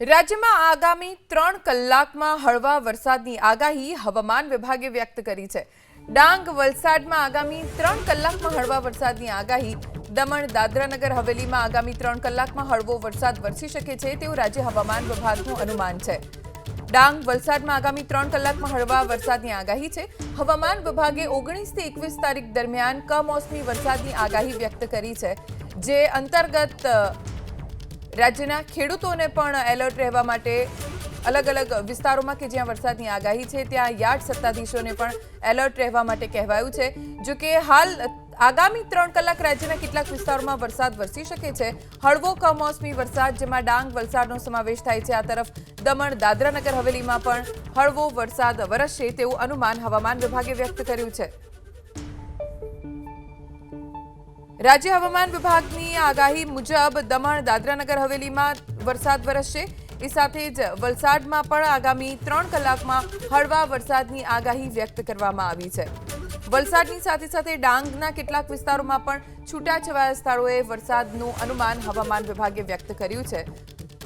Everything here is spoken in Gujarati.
રાજ્યમાં આગામી 3 કલાકમાં હળવા વરસાદની આગાહી હવામાન વિભાગે વ્યક્ત કરી છે। ડાંગ વલસાડમાં આગામી 3 કલાકમાં હળવા વરસાદની આગાહી। દમણ દાદરા નગર હવેલીમાં આગામી 3 કલાકમાં હળવો વરસાદ વરસી શકે છે તેવું રાજ્ય હવામાન વિભાગનું અનુમાન છે। ડાંગ વલસાડમાં આગામી 3 કલાકમાં હળવા વરસાદની આગાહી છે। હવામાન વિભાગે 19 થી 21 તારીખ દરમિયાન કમોસમી વરસાદની આગાહી વ્યક્ત કરી છે, જે અંતર્ગત રાજ્યના ખેડૂતોને પણ એલર્ટ રહેવા માટે અલગ અલગ વિસ્તારોમાં કે જ્યાં વરસાદની આગાહી છે ત્યાં યાર્ડ સત્તાધીશોને પણ એલર્ટ રહેવા માટે કહેવાયું છે। જો કે હાલ આગામી 3 કલાક રાજ્યના કેટલાક વિસ્તારોમાં વરસાદ વરસી શકે છે। હળવો કમોસમી વરસાદ જેમાં ડાંગ વલસાડનો સમાવેશ થાય છે। આ તરફ દમણ દાદરા નગર હવેલીમાં પણ હળવો વરસાદ વરસશે તેવું અનુમાન હવામાન વિભાગે વ્યક્ત કર્યું છે। राज्य हवामान विभागनी आगाही मुजब दमण दादरा नगर हवेली में वरसाद वरसशे। इस साथे ज वलसाडमां पण आगामी 3 कलाकमां हळवा वरसादनी आगाही व्यक्त करवामां आवी छे। वलसाडनी साथे साथे डांगना કેટલાક વિસ્તારોમાં પણ છૂટાછવાયા સ્થળોએ વરસાદનું અનુમાન હવામાન વિભાગે વ્યક્ત કર્યું છે।